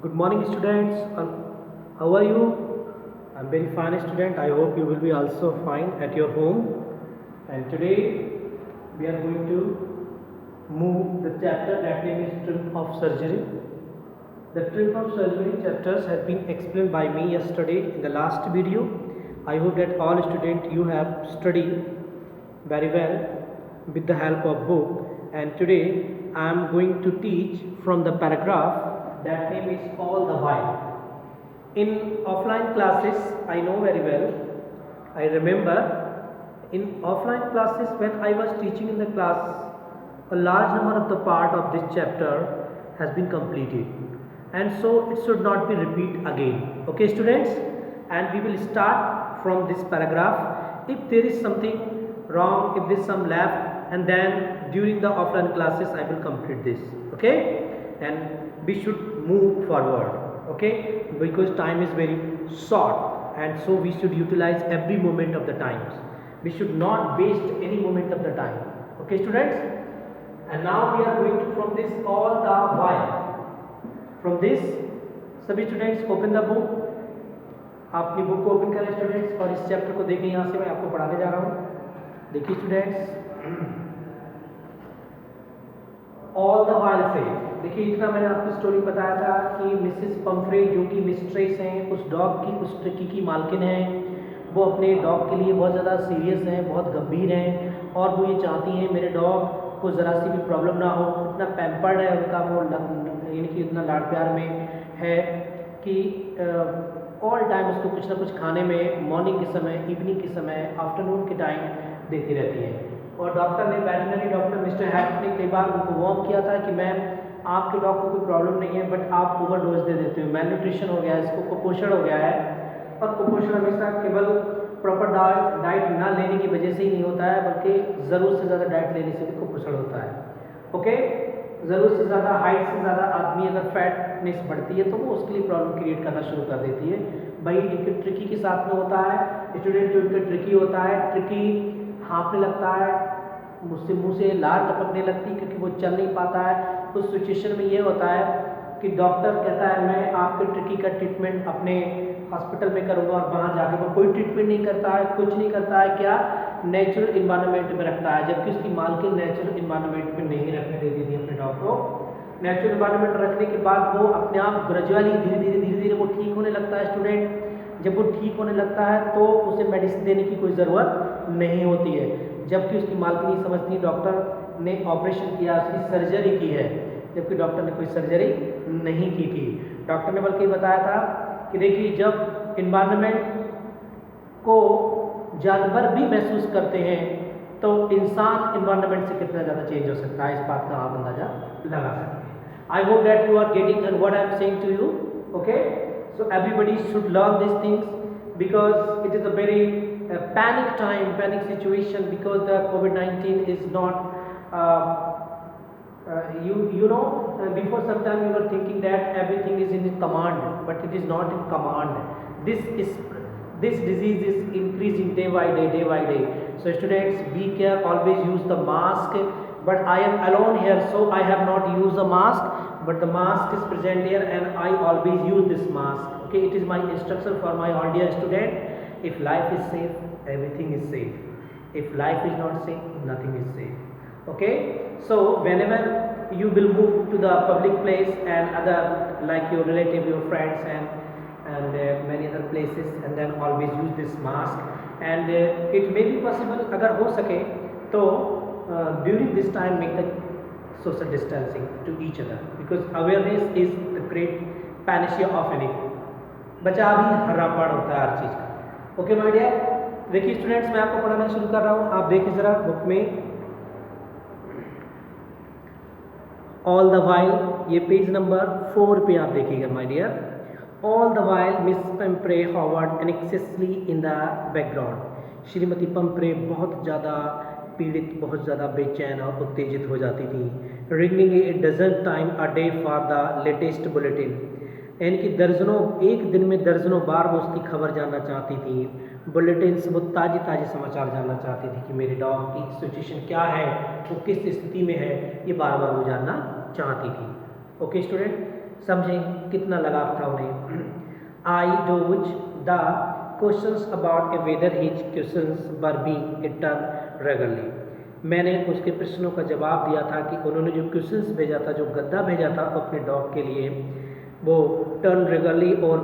Good morning, students. How are you? I'm very fine, student. I hope you will be also fine at your home. And today we are going to move the chapter that name is Trim of Surgery. The Trim of Surgery chapters has been explained by me yesterday in the last video. I hope that all students you have studied very well with the help of book. And today I am going to teach from the paragraph that name is All the While. In offline classes, I know very well. I remember in offline classes when I was teaching in the class, a large number of the part of this chapter has been completed, and so it should not be repeat again. Okay, students, and we will start from this paragraph. If there is something wrong, if there is some left, and then during the offline classes I will complete this. Okay, and we should move forward. Okay, because time is very short, and so we should utilize every moment of the times. We should not waste any moment of the time. Okay, students, and now we are going to from this all the while. From this, सभी students open the book. आप अपनी book को open करें students, और इस chapter को देखें. यहाँ से मैं आपको पढ़ाने जा रहा हूँ. देखिए स्टूडेंट्स, ऑल द व्हाइल से देखिए, इतना मैंने आपको स्टोरी बताया था कि मिसेस पंफ्रे जो कि मिस्ट्रेस हैं उस डॉग की, उस ट्रिकी की मालकिन हैं, वो अपने डॉग के लिए बहुत ज़्यादा सीरियस हैं, बहुत गंभीर हैं, और वो ये चाहती हैं मेरे डॉग को ज़रा सी भी प्रॉब्लम ना हो. इतना पैम्पर्ड है उनका वो, यानी कि इतना लाड प्यार में है कि ऑल टाइम उसको कुछ ना कुछ खाने में मॉर्निंग के समय, इवनिंग के समय, आफ्टरनून के टाइम देती रहती है. और डॉक्टर ने, वेटरनरी डॉक्टर मिस्टर हैट ने कई बार उनको वार्न किया था कि मैम आपके डॉग को कोई प्रॉब्लम नहीं है, बट आप ओवरडोज दे देते हो, मैल न्यूट्रिशन हो गया है, इसको कुपोषण हो गया है. और कुपोषण हमेशा केवल प्रॉपर डाइट ना लेने की वजह से ही नहीं होता है, बल्कि ज़रूरत से ज़्यादा डाइट लेने से भी कुपोषण होता है. ओके, ज़रूरत से ज़्यादा, हाइट से ज़्यादा आदमी अगर फैटनेस बढ़ती है तो वो उसके लिए प्रॉब्लम क्रिएट करना शुरू कर देती है. भाई इनके ट्रिकी के साथ में होता है स्टूडेंट, जो इनका ट्रिकी होता है, ट्रिकी हाँफने लगता है, मुझसे मुँह से लार टपकने लगती है क्योंकि वो चल नहीं पाता है. उस सिचुएशन में ये होता है कि डॉक्टर कहता है मैं आपके ट्रिकी का ट्रीटमेंट अपने हॉस्पिटल में करूँगा, और वहाँ जाके वो कोई ट्रीटमेंट नहीं करता है, कुछ नहीं करता है, क्या नेचुरल इन्वायरमेंट में रखता है, जबकि उसकी मालकिन नेचुरल इन्वायरमेंट में नहीं रखने देती थी अपने डॉग को. नेचुरल इन्वायरमेंट रखने के बाद वो अपने आप ग्रेजुअली धीरे धीरे वो ठीक होने लगता है स्टूडेंट. जब वो ठीक होने लगता है तो उसे मेडिसिन देने की कोई ज़रूरत नहीं होती है, जबकि उसकी मालकिन ये समझती है डॉक्टर ने ऑपरेशन किया, उसकी सर्जरी की है, जबकि डॉक्टर ने कोई सर्जरी नहीं की थी. डॉक्टर ने बल्कि बताया था कि देखिए जब इन्वायरमेंट को जानवर भी महसूस करते हैं तो इंसान इन्वायरमेंट से कितना ज़्यादा चेंज हो सकता है, इस बात का आप अंदाजा लगा सकते हैं. I hope that you are getting and what I am saying to you. Okay, so everybody should learn this things because it is a very panic time, panic situation, because the COVID-19 is not you know, before some time you were thinking that everything is in command, but it is not in command. This disease is increasing day by day. So students, be careful, always use the mask. But I am alone here, so I have not used the mask, but the mask is present here and I always use this mask. Okay, it is my instruction for my all dear student. If life is safe, everything is safe. If life is not safe, nothing is safe. Okay, so whenever you will move to the public place and other, like your relative, your friends, and many other places, and then always use this mask. And it may be possible, अगर हो सके तो during this time make the social distancing to each other, because awareness is the great panacea of anything. बचा भी हरा पड़ होता है हर चीज़ का. ओके माय डियर, देखिए स्टूडेंट्स, मैं आपको पढ़ाना शुरू कर रहा हूँ. आप देखिए ज़रा बुक में ऑल द वाइल, ये पेज नंबर 4 पे आप देखिएगा my dear. All the while Miss Pomfrey hovered anxiously in the background. श्रीमती पंफ्रे बहुत ज़्यादा पीड़ित, बहुत ज़्यादा बेचैन और उत्तेजित हो जाती थी. Ringing a dozen time a day for the latest bulletin, यानी कि दर्जनों, एक दिन में दर्जनों बार वो उसकी खबर जानना चाहती थी. बुलेटिन से वो ताज़े समाचार जानना चाहती थी कि मेरे डॉग की सिचुएशन क्या है, वो किस स्थिति में है, ये बार बार वो जानना चाहती थी. ओके स्टूडेंट, समझें कितना लगाव था उन्हें। I dodged the questions about a whether his questions were being returned regularly. मैंने उसके प्रश्नों का जवाब दिया था कि उन्होंने जो क्वेश्चंस भेजा था, जो गद्दा भेजा था अपने डॉग के लिए, वो टर्न रेगुलरली और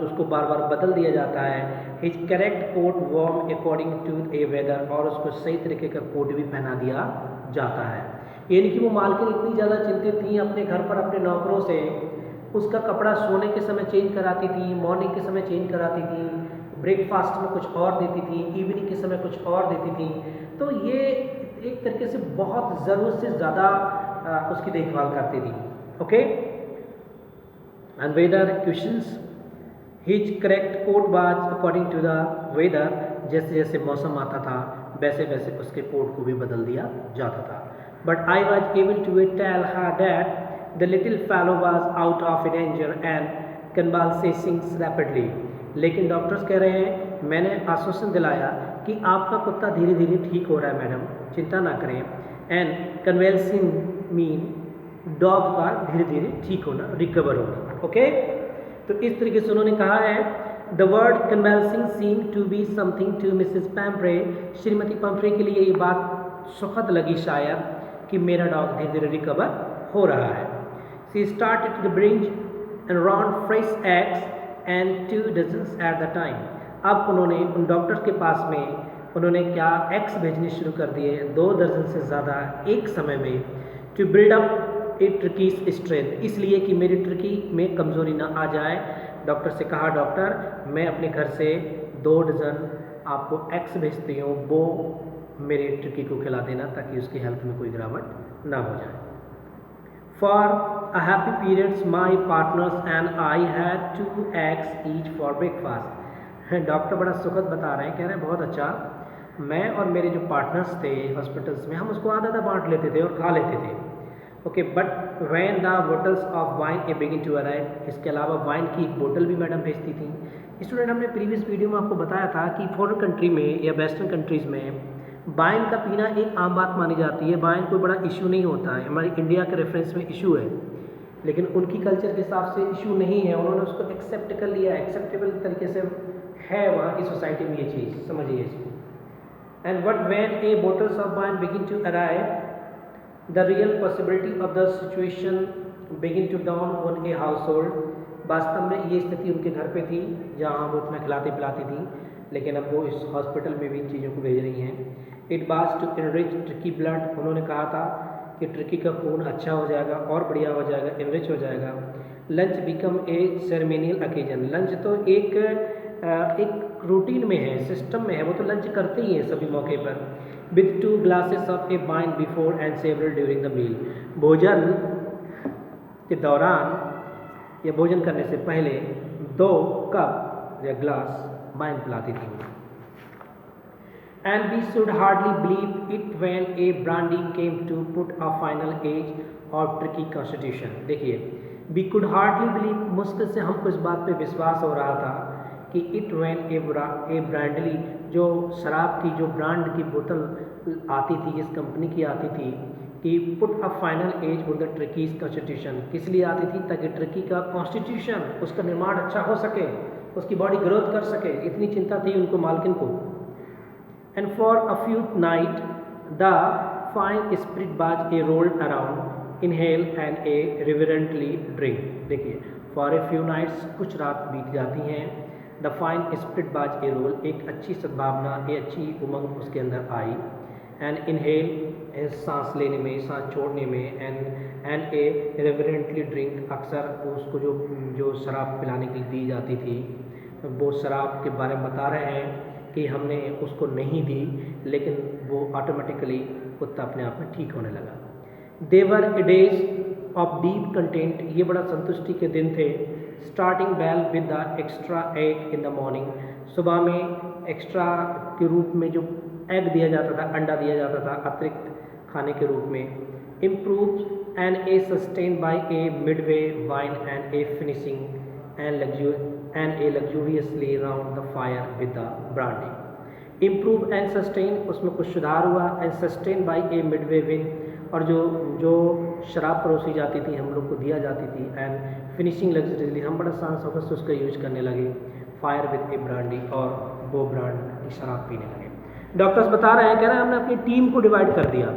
उसको बार बार बदल दिया जाता है। His correct coat warm according to a weather, और उसको सही तरीके का कोट भी पहना दिया जाता है। यानी कि वो मालकिन इतनी ज़्यादा चिंतित थी अपने घर पर अपने नौकरों से, उसका कपड़ा सोने के समय चेंज कराती थी, मॉर्निंग के समय चेंज कराती थी, ब्रेकफास्ट में कुछ और देती थी, इवनिंग के समय कुछ और देती थी। तो ये एक तरीके से बहुत ज़रूरत से ज़्यादा उसकी देखभाल करती थी। Okay, and weather questions his correct coat was according to the weather, जैसे जैसे मौसम आता था वैसे वैसे उसके कोट को भी बदल दिया जाता था। But I was able to tell her that the little fellow was out of danger and convalescing rapidly. लेकिन डॉक्टर्स कह रहे हैं, मैंने आश्वासन दिलाया कि आपका कुत्ता धीरे धीरे ठीक हो रहा है मैडम, चिंता ना करें। एंड कन्वेल्सिंग मीन डॉग का धीरे धीरे ठीक होना, रिकवर होना। ओके, तो इस तरीके से उन्होंने कहा है। The word convalescing seem to be something to Mrs Pomfrey. श्रीमती पैम्फ्रे के लिए ये बात सुखद लगी शायद कि मेरा डॉग धीरे धीरे रिकवर हो रहा है। She started to bring around fresh eggs and 2 dozens at the time. अब उन्होंने उन डॉक्टर के पास में उन्होंने क्या एग्स भेजने शुरू कर दिए, 2 दर्जन से ज़्यादा एक समय में। To build up a Tricky's strength, इसलिए कि मेरी ट्रिकी में कमज़ोरी ना आ जाए। डॉक्टर से कहा, डॉक्टर मैं अपने घर से 2 डजन आपको एग्स भेजती हूँ, वो मेरे ट्रिकी को खिला देना ताकि उसकी हेल्थ में कोई गिरावट ना हो जाए। For a happy periods, my partners and I had 2 eggs each for breakfast। Doctor बड़ा सुखद बता रहे हैं, कह रहे हैं बहुत अच्छा, मैं और मेरे जो पार्टनर्स थे हॉस्पिटल्स में, हम उसको आधा आधा बांट लेते थे और खा लेते थे। Okay, but when the bottles of wine a begin to arrive, इसके अलावा वाइन की एक बोतल भी मैडम भेजती थी। स्टूडेंट, हमने प्रीवियस वीडियो में आपको बताया था कि फॉरेन कंट्री में या वेस्टर्न कंट्रीज़ में वाइन का पीना एक आम बात मानी जाती है, वाइन कोई बड़ा इशू नहीं होता है। हमारी इंडिया के रेफरेंस में इशू है, लेकिन उनकी कल्चर के हिसाब से इशू नहीं है, उन्होंने उसको एक्सेप्ट कर लिया, एक्सेप्टेबल तरीके से है वहाँ की सोसाइटी में ये चीज़, समझिए इसको। And what when a bottles of wine begin to arrive, the real possibility of the situation begin to down on a household. वास्तव में ये स्थिति उनके घर पे थी जहाँ वो इतना खिलाती पिलाती थी, लेकिन अब वो इस हॉस्पिटल में भी इन चीज़ों को भेज रही हैं। It was to enrich Tricky blood, उन्होंने कहा था कि ट्रिकी का खून अच्छा हो जाएगा और बढ़िया हो जाएगा, इनरिच हो जाएगा। Lunch become a ceremonial occasion, lunch तो एक रूटीन में है, सिस्टम में है, वो तो लंच करते ही हैं सभी मौके पर। With 2 glasses of a wine before and several during the meal, भोजन के दौरान या भोजन करने से पहले 2 कप या ग्लास वाइन पिलाती थी। And we should hardly believe it when a brandy came to put a final age of tricky constitution। देखिए, we could hardly believe, मुश्किल से हमको इस बात पे विश्वास हो रहा था कि it when a brandy, जो शराब की जो ब्रांड की बोतल आती थी, जिस कंपनी की आती थी, कि put a final age on the tricky's constitution, किस लिए आती थी? ताकि ट्रिकी का कॉन्स्टिट्यूशन, उसका निर्माण अच्छा हो सके, उसकी बॉडी ग्रोथ कर सके, इतनी चिंता थी उनको मालकिन को। And for a few nights, the fine spirit was a rolled around, inhale and a reverently drink। देखिए, for a few nights, कुछ रात बीत जाती हैं, the fine spirit was a roll, एक अच्छी सद्भावना, एक अच्छी उमंग उसके अंदर आई। and inhale, सांस लेने में, सांस छोड़ने में, and a reverently drink, अक्सर उसको जो शराब पिलाने के लिए दी जाती थी, वो शराब के बारे में बता रहे हैं कि हमने उसको नहीं दी, लेकिन वो ऑटोमेटिकली कुत्ता अपने आप में ठीक होने लगा। देवर ए डेज ऑफ डीप कंटेंट, ये बड़ा संतुष्टि के दिन थे। Starting well with the extra egg in the morning, सुबह में एक्स्ट्रा के रूप में जो एग दिया जाता था, अंडा दिया जाता था अतिरिक्त खाने के रूप में। Improve and A sustain by A Midway wine and A finishing and a luxuriously round the fire with the brandy। Improve and sustain, उसमें कुछ सुधार हुआ। and sustain by a midway win, और जो शराब परोसी जाती थी, हम लोग को दिया जाती थी, एंड फिनिशिंग लग्जरीली हम बड़ा शान शौकत से उसका यूज करने लगे, फायर विद ए ब्रांडी, और वो ब्रांड की शराब पीने लगे। डॉक्टर्स बता रहे हैं, कह रहे हैं हमने अपनी टीम को डिवाइड कर दिया।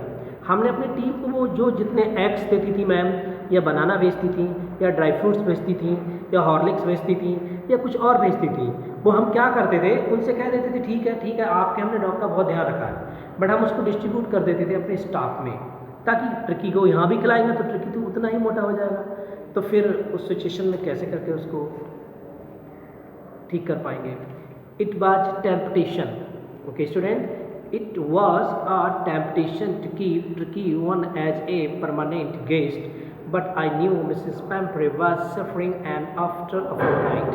हमने अपनी टीम को वो जो जितने एग्स देती थी मैम, या बनाना बेचती थी, या ड्राई फ्रूट्स बेचती थी, या हॉर्लिक्स बेचती थी, या कुछ और बेचती थी, वो हम क्या करते थे, उनसे कह देते थे ठीक है आपके हमने डॉग का बहुत ध्यान रखा है, बट हम उसको डिस्ट्रीब्यूट कर देते थे अपने स्टाफ में, ताकि ट्रिकी को यहाँ भी खिलाएंगे तो ट्रिकी तो उतना ही मोटा हो जाएगा। तो फिर उस सिचुएशन में कैसे करके उसको ठीक कर पाएंगे। It was temptation, okay student, it was a temptation to keep Tricky on as a permanent guest, but I knew Mrs. Pumphrey was suffering, and after a fortnight,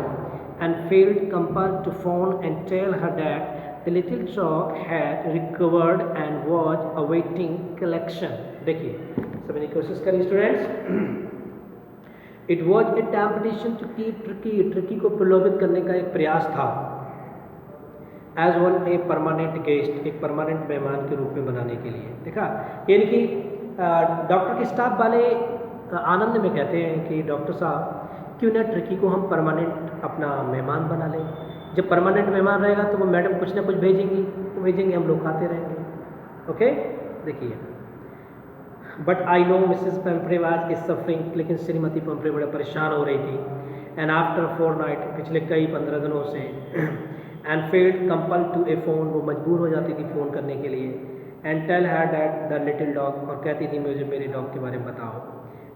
and felt compelled to phone and tell her that the little dog had recovered and was awaiting collection. देखिए समझने की कोशिश करिए students. It was a temptation to keep Tricky, Tricky को प्रलोभित करने का एक प्रयास था, as one a permanent guest, एक परमानेंट मेहमान के रूप में बनाने के लिए। देखा, यानी कि डॉक्टर के स्टाफ वाले आनंद में कहते हैं कि डॉक्टर साहब क्यों ना ट्रिकी को हम परमानेंट अपना मेहमान बना लें, जब परमानेंट मेहमान रहेगा तो वो मैडम कुछ ना कुछ भेजेंगी, तो भेजेंगे, हम लोग खाते रहेंगे। ओके, देखिए, but I know Mrs Pomfrey was is suffering, लेकिन श्रीमती पम्फ्रे बड़े परेशान हो रही थी, एंड आफ्टर 4 नाइट, पिछले कई 15 दिनों से, and failed compel to a phone, वो मजबूर हो जाती थी फ़ोन करने के लिए, and tell her that the little dog, और कहती थी मुझे मेरे डॉग के बारे में बताओ,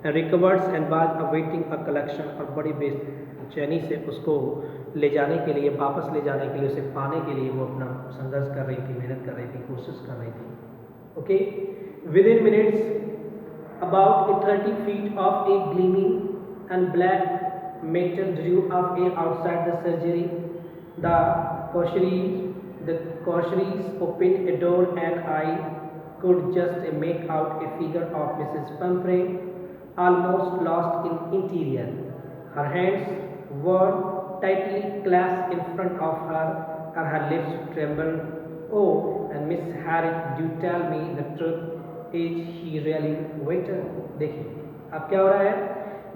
and recovered and was awaiting a collection, और बड़ी बेचैनी से उसको ले जाने के लिए, वापस ले जाने के लिए, उसे पाने के लिए वो अपना संघर्ष कर रही थी, मेहनत कर रही थी, कोशिश कर रही थी। Okay, with in minutes about 30 feet of a gleaming and black metal drew up outside the surgery. The causeries opened a door, and I could just make out a figure of Mrs. Pumphrey, almost lost in interior. Her hands were tightly clasped in front of her, and her lips trembled. Oh, and Miss Harriet, do tell me the truth. Is he really waited? देखिए अब क्या हो रहा है,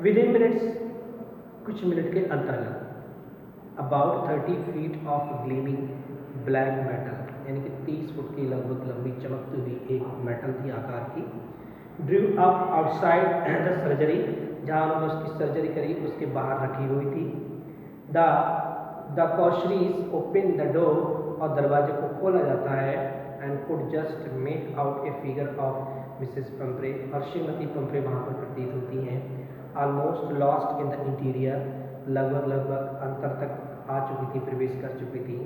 with in minutes, कुछ minute के अंतर्गत, about 30 feet of gleaming black metal, यानी कि 30 फुट की लगभग लंबी चमकती हुई एक मेटल की आकार की, Drew up outside the surgery, जहाँ उन्होंने उसकी सर्जरी करी उसके बाहर रखी हुई थी। द कॉशरीज ओपन द डोर, और दरवाजे को खोला जाता है, and could just make out a figure of Mrs Pomfrey, और श्रीमती पम्फ्रे वहाँ पर प्रतीत होती हैं, almost lost in the interior, लगभग अंतर तक आ चुकी थी, प्रवेश कर चुकी थी।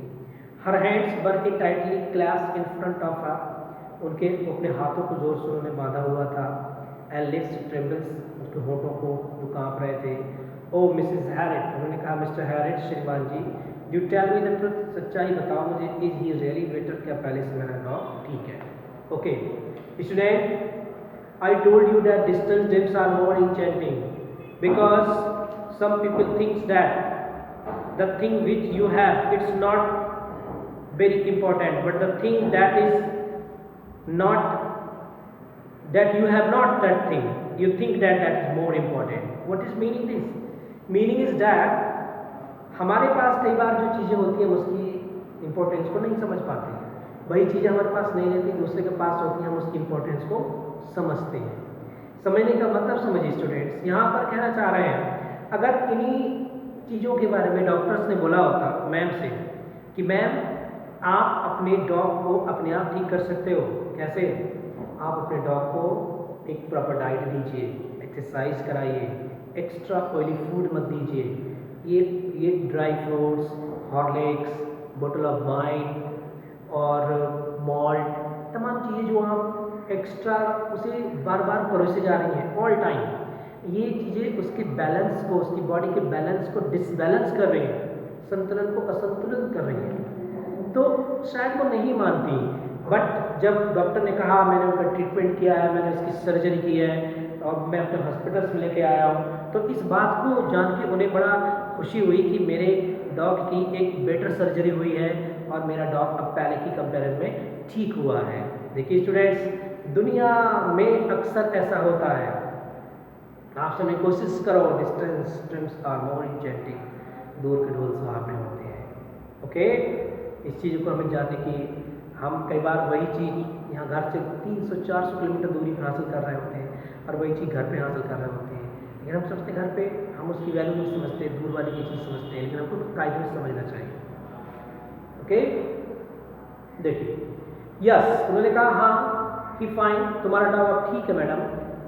Her hands were a tightly clasped in front of her, उनके अपने हाथों को जोर से उन्होंने बांधा हुआ था, एंड लिप्स ट्रेम्बल्स, उनके होठों को जो कांप रहे थे। ओ मिसेस हैरिट, उन्होंने कहा मिस्टर हैरिट, श्रीमान जी, do tell me the truth, सच्चाई बताओ मुझे, इज ही रियली बेटर, क्या पहले से मेरा डॉग ठीक है? Okay student, I told you that digital dreams are more enchanting, because some people think that the thing which you have, it's not very important, but the thing that is not, that you have not that thing, you think that that is more important. What is meaning this? Meaning is that हमारे पास कई बार जो चीज़ें होती हैं उसकी importance को नहीं समझ पाते हैं, वही चीज़ें हमारे पास नहीं रहती, दूसरे के पास होती हैं, हम उसकी इम्पोर्टेंस को समझते हैं। समझने का मतलब समझिए स्टूडेंट्स, यहाँ पर कहना चाह रहे हैं, अगर इन्हीं चीज़ों के बारे में डॉक्टर्स ने बोला होता मैम से कि मैम आप अपने डॉग को अपने आप ठीक कर सकते हो, कैसे? आप अपने डॉग को एक प्रॉपर डाइट दीजिए, एक्सरसाइज कराइए, एक्स्ट्रा ऑयली फूड मत दीजिए, ये ड्राई फ्रूट्स, हॉर्लिक्स, बोतल ऑफ वाइन और मॉल्ट, तमाम चीज़ें जो आप एक्स्ट्रा उसे बार बार परोसे जा रही हैं ऑल टाइम, ये चीज़ें उसके बैलेंस को, उसकी बॉडी के बैलेंस को डिसबैलेंस कर रही हैं, संतुलन को असंतुलित कर रही हैं, तो शायद वो नहीं मानती। बट जब डॉक्टर ने कहा, मैंने उनका ट्रीटमेंट किया है, मैंने उसकी सर्जरी की है, और मैं अपने हॉस्पिटल से लेके आया हूँ, तो इस बात को जान के उन्हें बड़ा खुशी हुई कि मेरे डॉग की एक बेटर सर्जरी हुई है, और मेरा डॉग अब पहले की कंपेरिजन में ठीक हुआ है। देखिए स्टूडेंट्स, दुनिया में अक्सर ऐसा होता है आप सबने कोशिश करो, distance streams are more energetic, दूर के ढोल सुहावने होते हैं। ओके, इस चीज़ को हमें जानने की, हम कई बार वही चीज़ यहाँ घर से 300-400 किलोमीटर दूरी पर हासिल कर रहे होते हैं और वही चीज़ घर पे हासिल कर रहे होते हैं, लेकिन हम सोचते घर पे हम उसकी वैल्यू नहीं समझते, दूर वाली की चीज़ समझते हैं, लेकिन हमको कायदे से समझना चाहिए। ओके, देखिए, यस उन्होंने कहा हाँ कि फाइन, तुम्हारा डॉग अब ठीक है madam,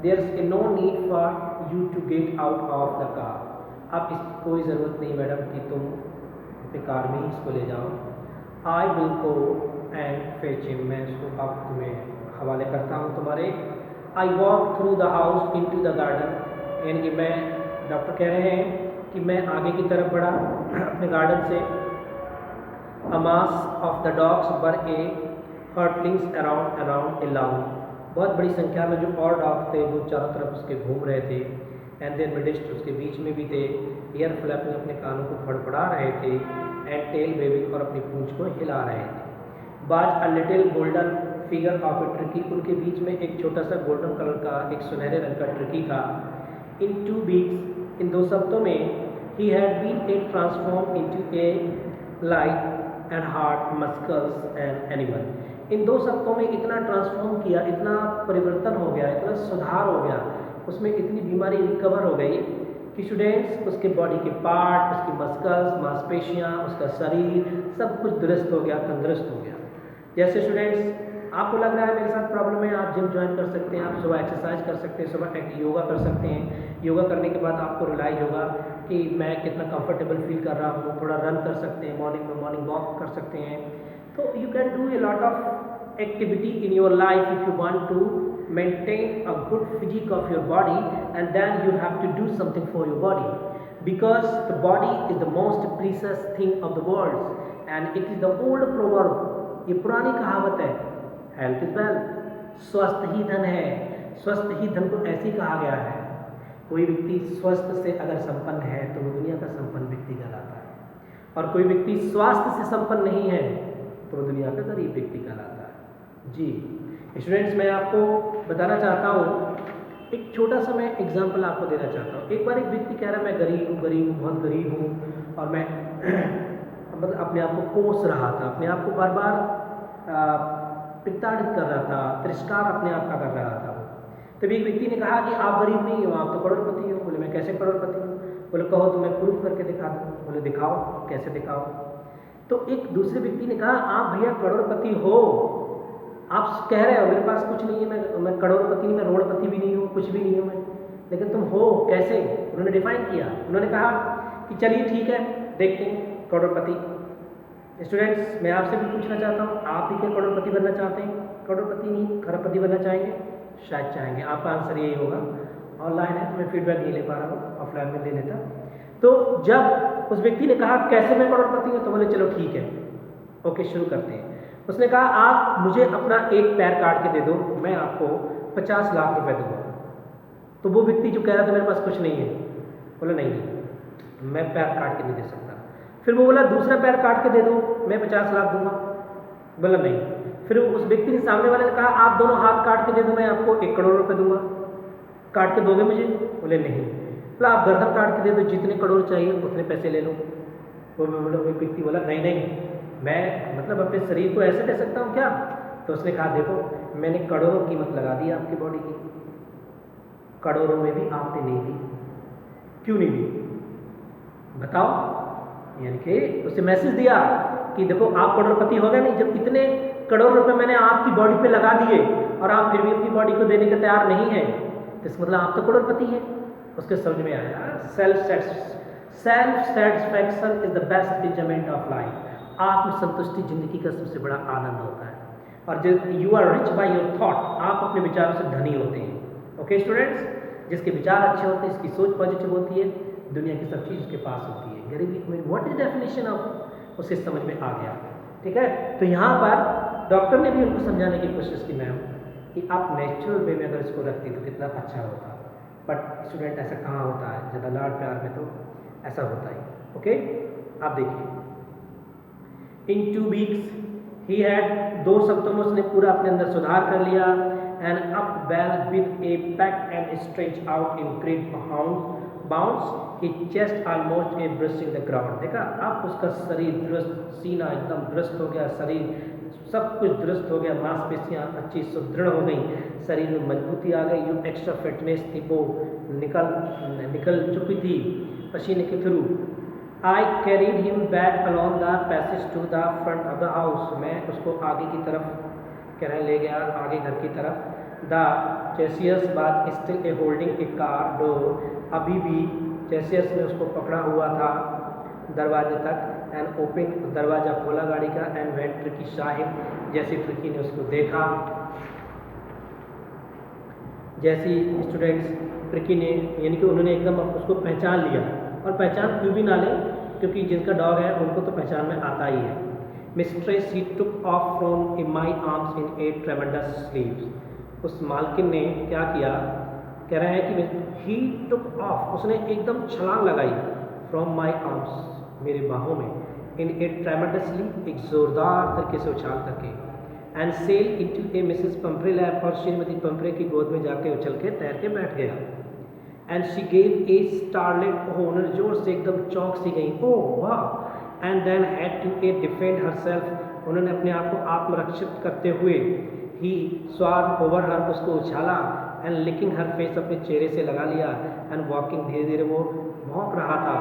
there is no need for you to get out of the car. अब इसकी कोई ज़रूरत नहीं मैडम कि तुम अपनी कार में ही इसको ले जाओ। I will go and fetch him, मैं इसको अब तुम्हें हवाले करता हूँ तुम्हारे। I walk through the house into the garden, यानी कि मैं, डॉक्टर कह रहे हैं कि मैं आगे की तरफ बढ़ा अपने गार्डन से। A mass of the dogs were a hurtlings around a lawn, बहुत बड़ी संख्या में जो और डॉग थे वो चारों तरफ उसके घूम रहे थे। एंड देन मिडिस्ट, उसके बीच में भी थे। ईयर फ्लैपिंग, अपने कानों को फड़फड़ा रहे थे। एंड टेल वेविंग, और अपनी पूंछ को हिला रहे थे। बाज a little golden figure of A tricky, उनके बीच में एक छोटा सा गोल्डन कलर का, एक सुनहरे रंग का ट्रिकी था। इन 2 वीक्स, इन 2 सप्ताहों में, he had been a transform into a light and heart muscles and animal. इन 2 सप्ताहों में इतना ट्रांसफॉर्म किया, इतना परिवर्तन हो गया, इतना सुधार हो गया, उसमें इतनी बीमारी रिकवर हो गई कि स्टूडेंट्स, उसके बॉडी के पार्ट, उसकी मस्कल्स, मांसपेशियाँ, उसका शरीर, सब कुछ दुरुस्त हो गया, तंदुरुस्त हो गया। जैसे स्टूडेंट्स, आपको लग रहा है मेरे साथ प्रॉब्लम है, आप जिम ज्वाइन कर सकते हैं, आप सुबह एक्सरसाइज कर सकते हैं, सुबह योगा कर सकते हैं। योगा करने के बाद आपको रियलाइज होगा कि मैं कितना कंफर्टेबल फील कर रहा हूँ, थोड़ा रन कर सकते हैं, मॉर्निंग में मॉर्निंग वॉक कर सकते हैं। तो you can do a lot of activity in your life if you want to maintain a good physique of your body, and then you have to do something for your body, because the body is the most precious thing of the world and it is the old proverb. ये पुरानी कहावत है, health is wealth, स्वस्थ ही धन है। स्वस्थ ही धन को ऐसे ही कहा गया है। कोई व्यक्ति स्वस्थ से अगर संपन्न है तो वो दुनिया का संपन्न व्यक्ति कहलाता है, और कोई व्यक्ति स्वास्थ्य से संपन्न नहीं है तो वो दुनिया का गरीब व्यक्ति कहलाता है। जी स्टूडेंट्स, मैं आपको बताना चाहता हूँ, एक छोटा सा मैं एग्जाम्पल आपको देना चाहता हूँ। एक बार एक व्यक्ति कह रहा है मैं गरीब हूँ, बहुत गरीब हूँ, और मैं मतलब अपने आप को कोस रहा था, अपने आप को बार बार प्रताड़ित कर रहा था, तिरस्कार अपने आप का कर रहा था। तभी एक व्यक्ति ने कहा कि आप गरीब नहीं हो, आप तो करोड़पति हो। बोले मैं कैसे करोड़पति हूँ? बोले कहो तो मैं प्रूफ करके दिखा दूँ। बोले दिखाओ, कैसे दिखाओ? तो एक दूसरे व्यक्ति ने कहा आप भैया करोड़पति हो, आप कह रहे हो मेरे पास कुछ नहीं है, मैं करोड़पति नहीं, मैं रोड़पति भी नहीं हूँ, कुछ भी नहीं हूँ मैं, लेकिन तुम हो कैसे? उन्होंने डिफाइन किया, उन्होंने कहा कि चलिए ठीक है, देखते हैं करोड़पति। स्टूडेंट्स, मैं आपसे भी पूछना चाहता हूँ, आप भी क्या करोड़पति बनना चाहते हैं? करोड़पति नहीं, खरबपति बनना चाहेंगे? शायद चाहेंगे। आपका आंसर यही होगा। ऑनलाइन है तो मैं फीडबैक नहीं ले पा रहा हूँ, ऑफलाइन में ले लेता। तो जब उस व्यक्ति ने कहा कैसे मैं करोड़पति हूँ, तो बोले चलो ठीक है, ओके शुरू करते हैं। उसने कहा आप मुझे अपना एक पैर काट के दे दो, मैं आपको 50 लाख रुपए दूंगा। तो वो व्यक्ति जो कह रहा था मेरे पास कुछ नहीं है, बोला नहीं मैं पैर काट के नहीं दे सकता। फिर वो बोला दूसरा पैर काट के दे दो, मैं 50 लाख दूंगा। बोला नहीं। फिर उस व्यक्ति ने, सामने वाले ने कहा आप दोनों हाथ काट के दे दो, मैं आपको 1 करोड़ रुपए दूंगा। काट के दोगे मुझे? बोले नहीं। बोला आप गर्दन काट के दे दो, जितने करोड़ चाहिए उतने पैसे ले लो। वो व्यक्ति बोला नहीं नहीं, मैं मतलब अपने शरीर को ऐसे दे सकता हूँ क्या? तो उसने कहा देखो मैंने करोड़ों कीमत लगा दी आपकी बॉडी की, करोड़ों में भी आपने नहीं दी। क्यों नहीं दी बताओ? यानी कि उसे मैसेज दिया कि देखो आप करोड़पति हो गए नहीं, जब इतने करोड़ रुपए मैंने आपकी बॉडी पे लगा दिए और आप फिर भी अपनी बॉडी को देने के तैयार नहीं है, तो इसका मतलब आप तो करोड़पति हैं। उसके समझ में आया self satisfaction is the best enjoyment of life. आत्मसंतुष्टि जिंदगी का सबसे बड़ा आनंद होता है। और जो you are rich by your thought, आप अपने विचारों से धनी होते हैं। ओके स्टूडेंट्स, जिसके विचार अच्छे होते हैं, इसकी सोच पॉजिटिव होती है, दुनिया की सब चीज़ उसके पास होती है। गरीबी में व्हाट इज डेफिनेशन ऑफ, उसे समझ में आ गया। ठीक है, तो यहाँ पर डॉक्टर ने भी उनको समझाने की कोशिश की मैम कि आप नेचुरल वे में अगर इसको रखती तो कितना अच्छा होता। बट स्टूडेंट ऐसा कहाँ होता है, ज़्यादा लाड प्यार में तो ऐसा होता ही। ओके, आप देखिए इन 2 वीक्स ही हैड, 2 सप्ताह में उसने पूरा अपने अंदर सुधार कर लिया। and up well with a peck and stretched out in great bounds, his chest almost a brushing the ground। देखा, अब उसका शरीर दुरुस्त, सीना एकदम दुरुस्त हो गया, शरीर सब कुछ दुरुस्त हो गया, मांसपेशियाँ अच्छी सुदृढ़ हो गई, शरीर में मजबूती आ गई, जो एक्स्ट्रा फिटनेस थी वो निकल चुकी थी पसीने के through. I carried him back along the passage to the front of the house। मैं उसको आगे की तरफ कह रहे ले गया, आगे घर की तरफ। The Cassius was still a holding a car door। अभी भी Cassius ने उसको पकड़ा हुआ था दरवाजे तक। एंड ओपन, दरवाज़ा खोला गाड़ी का। एंड वेन ट्रिकी साहिब, जैसे ट्रिकी ने उसको देखा, जैसी स्टूडेंट्स ट्रिकी ने यानी कि उन्होंने एकदम उसको पहचान लिया। और पहचान क्यों भी ना लें, क्योंकि जिनका डॉग है उनको तो पहचान में आता ही है। Mistress he took off from my arms in A ट्रेमेंडस sleeves. उस मालकिन ने क्या किया, कह रहे हैं कि ही टुक ऑफ, उसने एकदम छलांग लगाई, फ्रॉम माई आर्म्स, मेरे बाहों में, इन ए ट्रेमेंडसली, एक ज़ोरदार तरीके से उछाल करके। And sail into a Mrs Pumphrey lap, और श्रीमती पंफ्रे की गोद में जाके उछल के तैर के बैठ गया। And she gave a starlet, उन्होंने जोर से एकदम चौंक सी गई, ओह वाह। And then had to a defend herself, उन्होंने अपने आप को आत्मरक्षित करते हुए, ही स्वार ओवर हर, उसको उछाला, एंड लिकिंग हर फेस, अपने चेहरे से लगा लिया, एंड वॉकिंग, धीरे धीरे वो भौंक रहा था।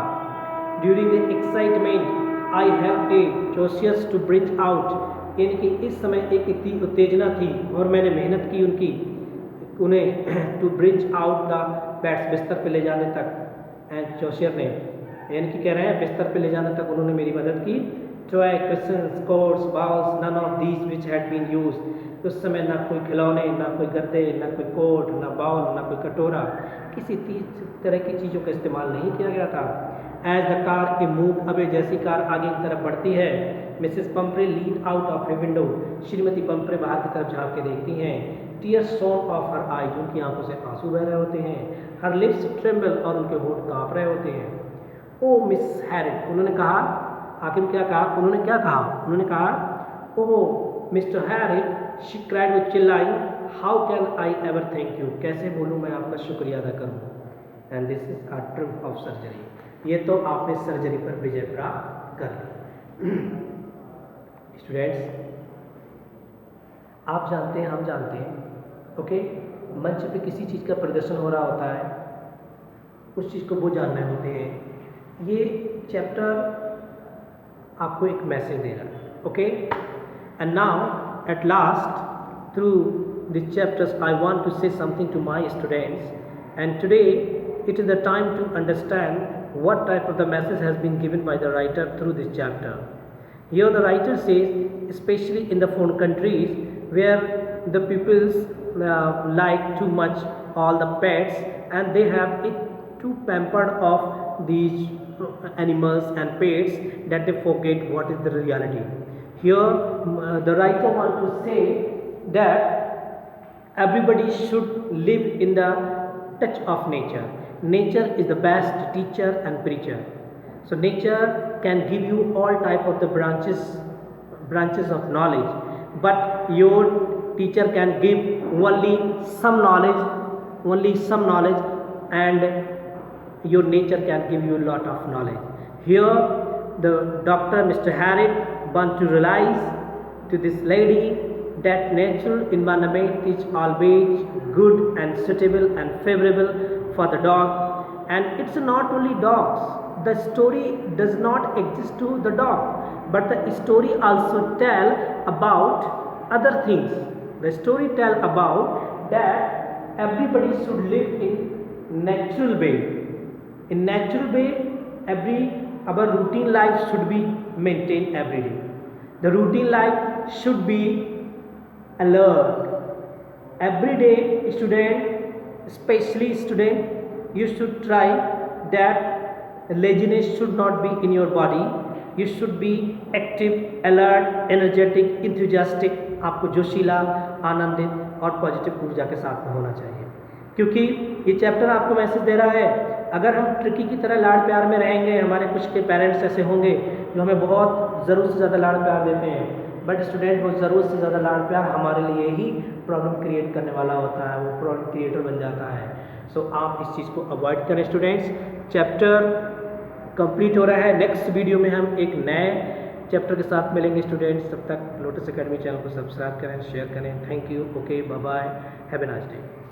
During the excitement I have a जोशियस टू ब्रिंच आउट, यानी कि इस समय एक इतनी उत्तेजना थी और मैंने मेहनत की उन्हें to branch out the beds, बिस्तर पे ले जाने तक। एंड जोशियर ने, यानी कि कह रहे हैं बिस्तर पे ले जाने तक उन्होंने मेरी मदद की। Toy, questions, course, bowls, none of these which had been used. उस समय ना कोई खिलौने, ना कोई गद्दे, ना कोई कोट, ना बाउल, ना कोई कटोरा, किसी तरह की चीज़ों का इस्तेमाल नहीं किया गया था। As the car a move away, जैसी कार आगे की तरफ बढ़ती है, Mrs Pumphrey lean out of a window, श्रीमती पंफ्रे बाहर की तरफ झाँक के देखती हैं। Tears shone of her eye, उनकी आंखों से आंसू बह रहे होते हैं। हर लिप्स ट्रेम्बल, और उनके होंठ काँप रहे होते हैं। ओ मिस हैरिट, उन्होंने कहा, आखिर क्या कहा, उन्होंने कहा, oh Mr Herriot, she cried with चिल्लाई, how can I ever thank you, कैसे बोलूँ मैं आपका शुक्रिया अदा करूँ। And this is a triumph of surgery, ये तो आपने सर्जरी पर विजय प्राप्त कर ली। स्टूडेंट्स, आप जानते हैं, हम जानते हैं, ओके, मंच पे किसी चीज़ का प्रदर्शन हो रहा होता है, उस चीज़ को वो जानने होते हैं। ये चैप्टर आपको एक मैसेज दे रहा है, okay. And now at last through this chapters I want to say something to my students, and today it is the time to understand what type of the message has been given by the writer through this chapter. Here the writer says, especially in the foreign countries where the peoples like too much all the pets and they have it too pampered of these animals and pets that they forget what is the reality. Here the writer wants to say that everybody should live in the touch of nature. Nature is the best teacher and preacher. So nature can give you all type of the branches of knowledge, but your teacher can give only some knowledge, and your nature can give you a lot of knowledge. Here the doctor Mr. Harriet wants to realize to this lady that natural environment is always good and suitable and favorable for the dog. And it's not only dogs, the story does not exist to the dog, but the story also tell about other things. The story tell about that everybody should live in natural way. In natural way, our routine life should be maintained every day. The routine life should be alert. Every day, student, especially student, you should try that laziness should not be in your body. You should be active, alert, energetic, enthusiastic. आपको जोशीला, आनंदित और positive ऊर्जा के साथ में होना चाहिए, क्योंकि ये चैप्टर आपको मैसेज दे रहा है, अगर हम ट्रिकी की तरह लाड़ प्यार में रहेंगे, हमारे कुछ के पेरेंट्स ऐसे होंगे जो हमें बहुत ज़रूरत से ज़्यादा लाड़ प्यार देते हैं, बट स्टूडेंट वो ज़रूरत से ज़्यादा लाड प्यार हमारे लिए ही प्रॉब्लम क्रिएट करने वाला होता है, वो प्रॉब्लम क्रिएटर बन जाता है। सो आप इस चीज़ को अवॉइड करें स्टूडेंट्स। चैप्टर कंप्लीट हो रहा है, नेक्स्ट वीडियो में हम एक नए चैप्टर के साथ मिलेंगे स्टूडेंट्स। तब तक लोटस एकेडमी चैनल को सब्सक्राइब करें, शेयर करें। Thank you, okay, bye bye, have a nice day.